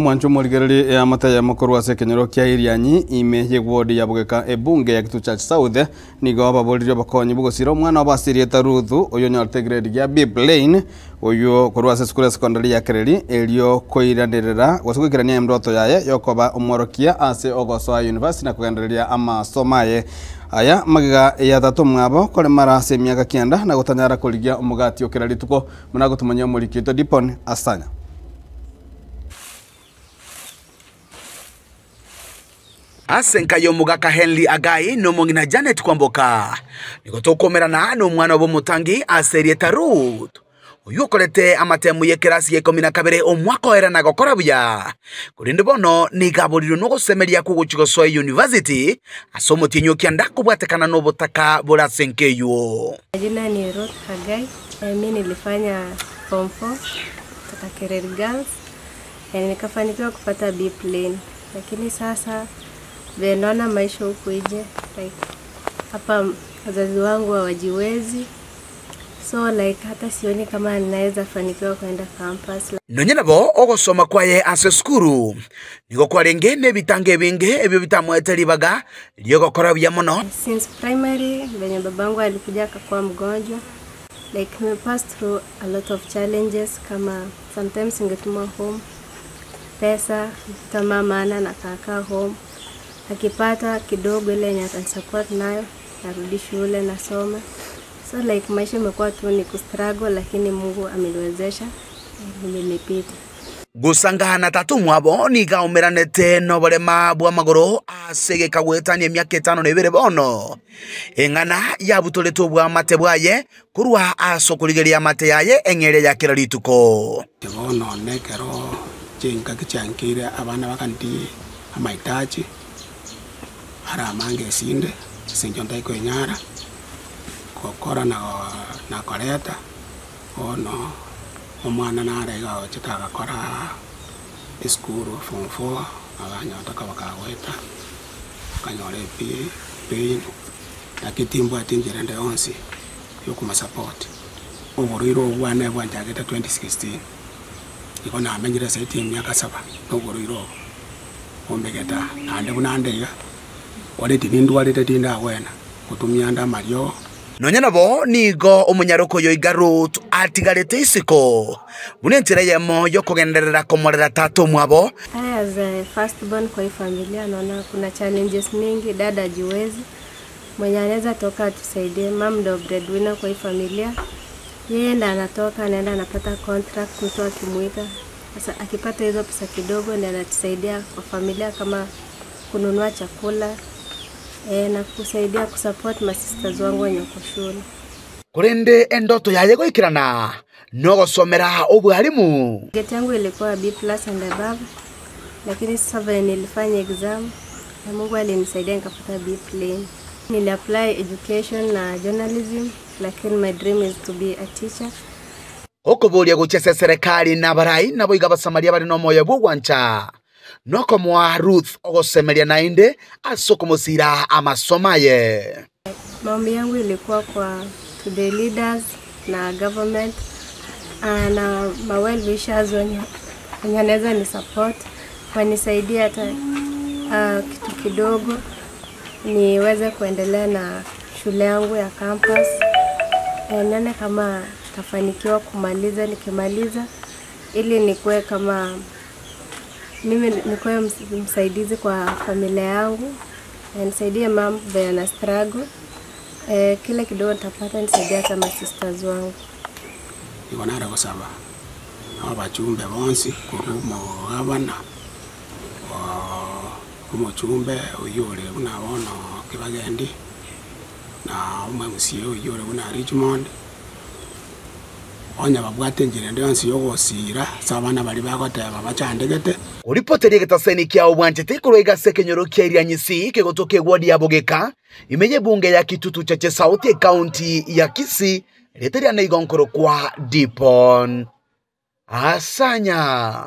Mwancho murigereri ya mata ya mukuru wa sekenyero kia Irianyi ime wodi ya Bugeka ebunge ya Kitutu South nigo ababolirio bakonyi bugosiro mwana obasirieta Ruthu oyo nyorte grade ya B Plain oyo kurwa sekuru secondary ya Kereri elio koiranderera gwasugikirania mroto yaye yokoba omworokia ase Ogosoa University na kugendereria amasomaye aya magiga ya tatu mwabo kole mara se miaka kianda na gutanyara kurigia omugati okera rituko muna gutumanya omurikito Dipon Asanya. Asenkayo mugaka Henry Agai no mungina Janet Kwamboka nigotokomerana no mwana wo mutangi aserieta Ruth uyukorete amatemu yekerasi yekomina kabere omwaka era nagokora buya kurinde bono nigaburiro no gusemeria ku Ogosoa University asomotinyo kyanda kubwatekana no butaka bora senkeyo. Jina ni Ruth Agai. Mimi nilifanya form 4 kutoka Kereri Girls nikafanikiwa kupata B Plain, lakini sasa naona maisha huku nje hapa wazazi wangu hawajiwezi, so hata sioni kama ninaweza fanikiwa kwenda campus. Nonye nabo ogosoma kwaye ase skuru nigo kwarenge ne bitange binge ebyo bitamwetelibaga liyo gokora bya mono. Since primary venye babangu alikuja akakuwa mgonjwa, we passed through a lot of challenges, kama sometimes ingetuma home pesa kama mama na kaka home, akipata kidogo ile yenye atanisupport nayo narudi shule nasoma. So maisha imekuwa tu ni kustruggle, lakini Mungu ameniwezesha nimepita. Gusangana tatu mwabo nigaomeranete no barema bwa magoro asege kagwetania myaka 5 na 2 bono engana yabutoleto bwa mate bwaye kurwa asokurigeria mate yaye engere ya kirarituko bono nekero chenga kichankire abana bakanti amaitachi aramange sinde sinjonda iko nyara kokora na koreta ono omwana narega ochitaka kora iskuru form 4 abanyota kabakaweta kanyore pin akitimbo atinjira nde onsi yokuma support oboriro bwana bwanjageta 2016 iko na amenyire site myaka 7 oboriro ombegeta ande bunandega wale tindu wale tinda wena kutumia nda mario. Nonye nabo nigo omunyaroko yo Ruth atigarete isiko bunentira yemo yo kugenderera komorera tatu mwabo. As a first born kwa familia naona kuna challenges mingi, dada jiwezi mwenye anaweza toka tusaidie, mom ndo breadwinner kwa familia, yeye ndo anatoka anaenda anapata contract mtu akimuita, sasa akipata hizo pesa kidogo ndio anatusaidia kwa familia, kama kununua chakula na kusaidia kusupport masisters wangu wenye kwa shule. Kurende endoto yaye goikirana no gosomera obwalimu. Geti yangu ilikuwa B+ and above, lakini sasa vile nilifanya exam na Mungu alinisaidia nikapata B Plain. Nili apply education na journalism, lakini my dream is to be a teacher. Okobolia guchese serikali na barai nabo igabasamaria bari no moyo bugwancha noko mwa Ruth ogosemeria nainde asokomosira amasomaye. Maombi yangu ilikuwa kwa to the leaders na government na ma well wishers wenye wanaweza ni support wanisaidia hata kitu kidogo niweze kuendelea na shule yangu ya campus. Nene kama tafanikiwa kumaliza, nikimaliza ili nikuwe kama mimi nikuwe msaidizi kwa familia yangu, nisaidie mom vile na struggle, kila kidogo nitapata nisaidia kama sisters wangu. Niko nara kusaba abachumbe bonsi kurumo abana umuchumbe uyore unabono kibagendi na umwe musiyo uyore una Richmond onya babwate njire ndonsi yogosira sabana bali bagoteba bachandegete Uripoteria getaseni kia obwanchete kuroiga sekenyoro kia Irianyi kegotoke wodi ya Bugeka imenye bunge ya Kitutu South County ya Kisii leteria na igonkoro kwa Dipon Asanya.